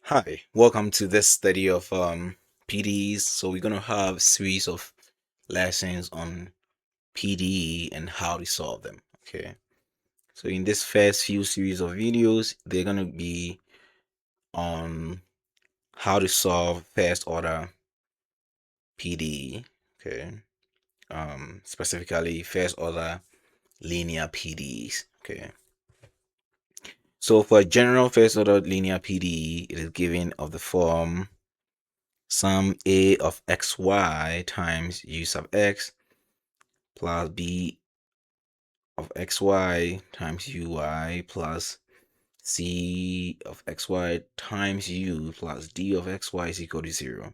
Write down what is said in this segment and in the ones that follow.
Hi, welcome to this study of PDEs. So we're gonna have a series of lessons on PDE and how to solve them. Okay. So in this first few series of videos, they're gonna be on how to solve first order PDE. Okay. Specifically first order linear PDEs. Okay. So for a general first order linear PDE, it is given of the form sum a of xy times u sub x plus b of xy times uy plus c of xy times u plus d of xy is equal to 0.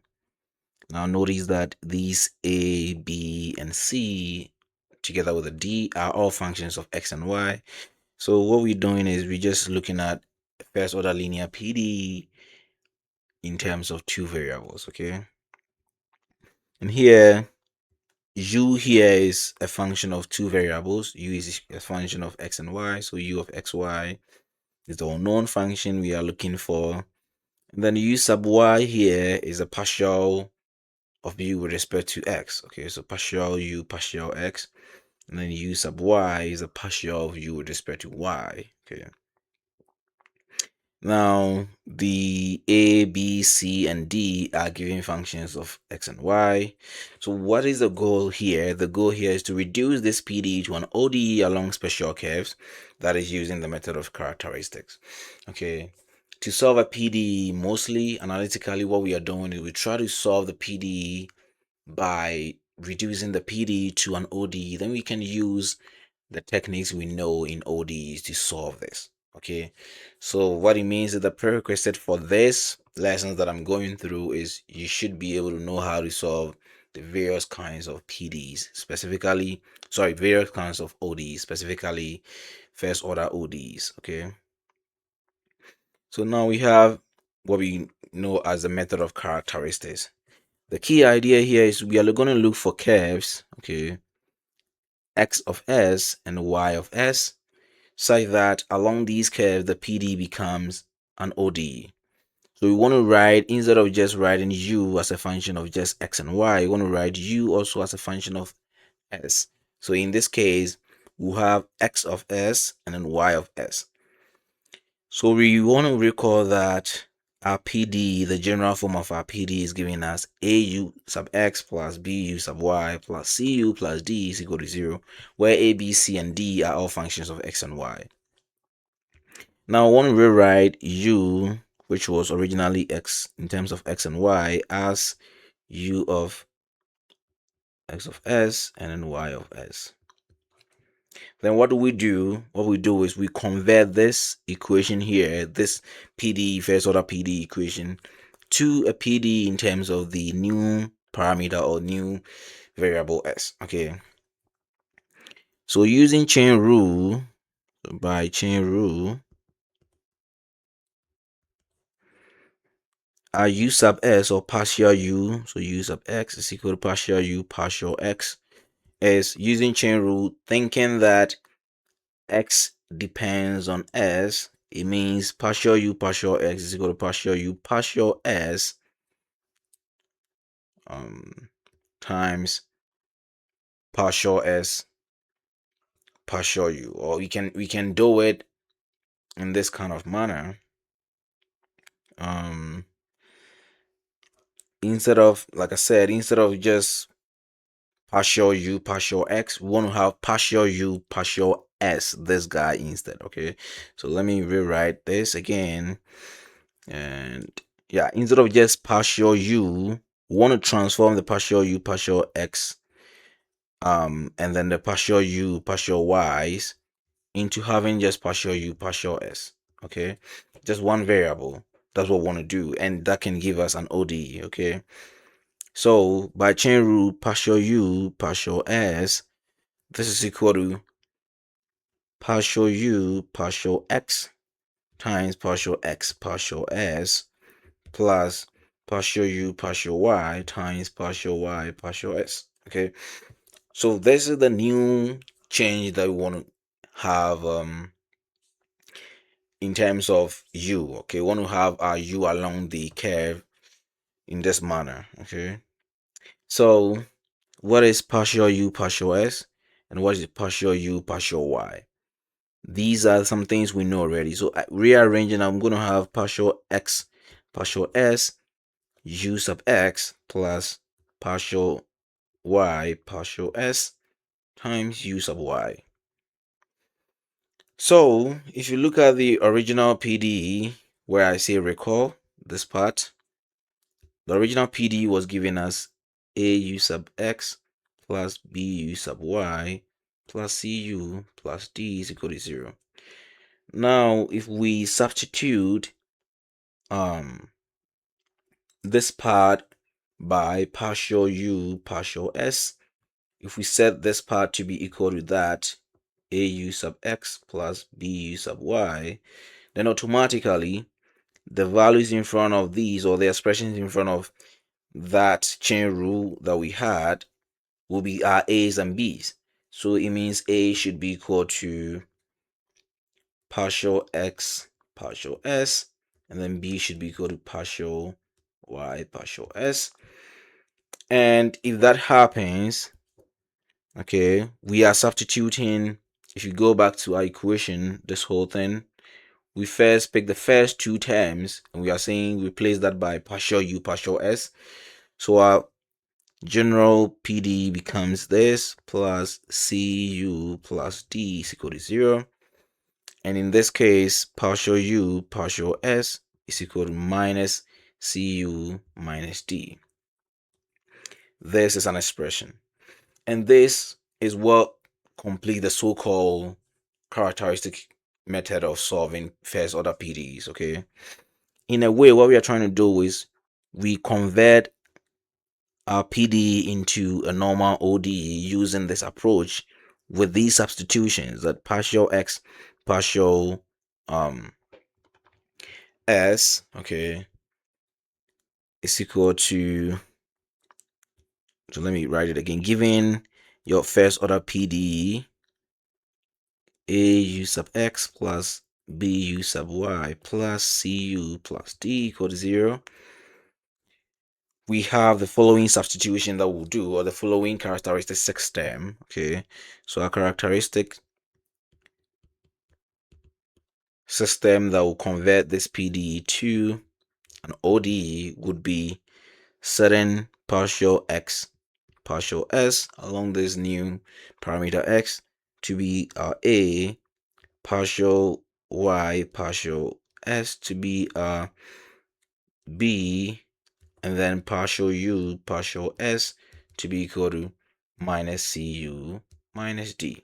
Now notice that these a, b, and c together with a d are all functions of x and y. So what we're doing is we're just looking at first order linear PD in terms of two variables, okay? And here u here is a function of two variables. U is a function of x and y. So u of xy is the unknown function we are looking for. And then u sub y here is a partial of u with respect to x. Okay, so partial u, partial x. And then u sub y is a partial of u with respect to y. Okay. Now, the a, b, c, and d are given functions of x and y. So what is the goal here? The goal here is to reduce this PD to an ODE along special curves, that is using the method of characteristics. Okay. To solve a PD, mostly analytically, what we are doing is we try to solve the PD by reducing the PD to an ODE. Then we can use the techniques we know in ODEs to solve this. Okay, so what it means is the prerequisite for this lessons that I'm going through is you should be able to know how to solve the various kinds of PDs, various kinds of ODs, specifically first order ODs. Okay, so now we have what we know as the method of characteristics. The key idea here is we are going to look for curves, okay, x of s and y of s, such that along these curves the PD becomes an ODE. So we want to write, instead of just writing u as a function of just x and y, we want to write u also as a function of s. So in this case, we'll have x of s and then y of s. So we want to recall that our PD, the general form of our PD, is giving us au sub x plus bu sub y plus cu plus d is equal to 0, where a, b, c, and d are all functions of x and y. Now I want to rewrite u, which was originally x in terms of x and y, as u of x of s and then y of s. Then what do we do? What we do is we convert this equation here, this PD, first order PD equation, to a PD in terms of the new parameter or new variable s. Okay. So using chain rule, by chain rule, our u sub s or partial u, so u sub x is equal to partial u partial x, is using chain rule, thinking that x depends on s. It means partial u partial x is equal to partial u partial s times partial s partial u. Or we can do it in this kind of manner. Instead of, like I said, instead of just partial u partial x, we want to have partial u partial s, this guy instead. Okay, so let me rewrite this again. And yeah, instead of just partial u, we want to transform the partial u partial x and then the partial u partial y's into having just partial u partial s. Okay, just one variable. That's what we want to do, and that can give us an ODE. Okay, so by chain rule, partial u partial s, this is equal to partial u partial x times partial x partial s plus partial u partial y times partial y partial s. Okay, so this is the new change that we want to have in terms of u. Okay, we want to have our u along the curve in this manner. Okay, so what is partial u partial s, and what is partial u partial y? These are some things we know already. So rearranging, I'm going to have partial x partial s u sub x plus partial y partial s times u sub y. So if you look at the original PDE, where I say recall this part, the original PDE was giving us au sub x plus bu sub y plus cu plus d is equal to 0. Now if we substitute this part by partial u partial s, if we set this part to be equal to that au sub x plus bu sub y, then automatically the values in front of these, or the expressions in front of that chain rule that we had, will be our a's and b's. So it means a should be equal to partial x partial s, and then b should be equal to partial y partial s. And if that happens, okay, we are substituting. If you go back to our equation, this whole thing, we first pick the first two terms, and we are saying replace that by partial u partial s. So our general PD becomes this plus cu plus d is equal to 0. And in this case, partial u partial s is equal to minus cu minus d. This is an expression. And this is what completes the so-called characteristic method of solving first order PDEs. Okay, in a way, what we are trying to do is we convert our PDE into a normal ODE using this approach with these substitutions, that partial x partial s, okay, is equal to, so let me write it again, given your first order PDE au sub x plus bu sub y plus cu plus d equal to 0, we have the following substitution that we'll do, or the following characteristic system. Okay, so our characteristic system that will convert this PDE to an ODE would be setting partial x partial s along this new parameter x to be our a, partial y partial s to be our b, and then partial u partial s to be equal to minus cu minus d.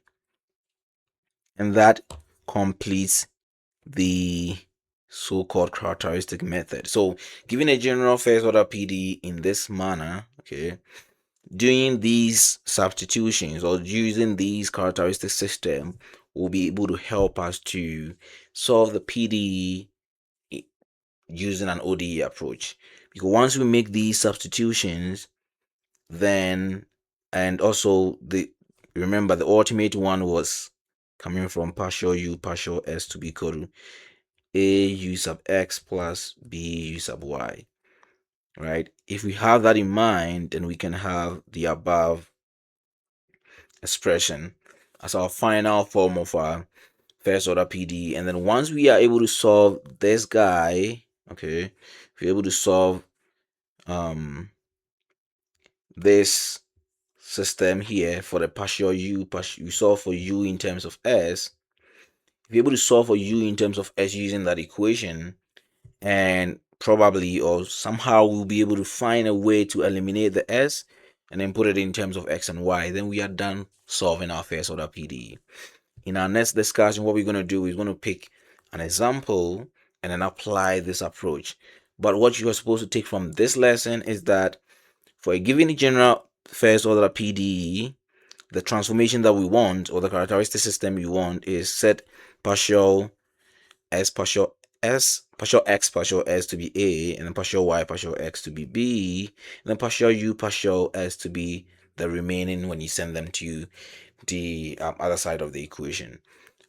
And that completes the so-called characteristic method. So given a general first order PD in this manner, okay, doing these substitutions or using these characteristic system will be able to help us to solve the PD using an ODE approach. Because once we make these substitutions, then, and also remember the ultimate one was coming from partial u partial s to be equal to a u sub x plus b u sub y, right? If we have that in mind, then we can have the above expression as our final form of our first order PD. And then once we are able to solve this guy, okay, if we're able to solve this system here for the partial u, you solve for u in terms of s, if you're able to solve for u in terms of s using that equation, and probably or somehow we'll be able to find a way to eliminate the s and then put it in terms of x and y, then we are done solving our first order PDE. In our next discussion, what we're going to do is going to pick an example and then apply this approach. But what you are supposed to take from this lesson is that for a given general first order PDE, the transformation that we want, or the characteristic system we want, is set partial s partial x partial s to be a, and then partial y partial x to be b, and then partial u partial s to be the remaining when you send them to the other side of the equation.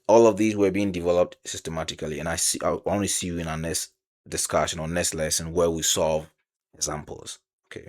All of these were being developed systematically, and I want to see you in our next discussion or next lesson where we solve examples. Okay.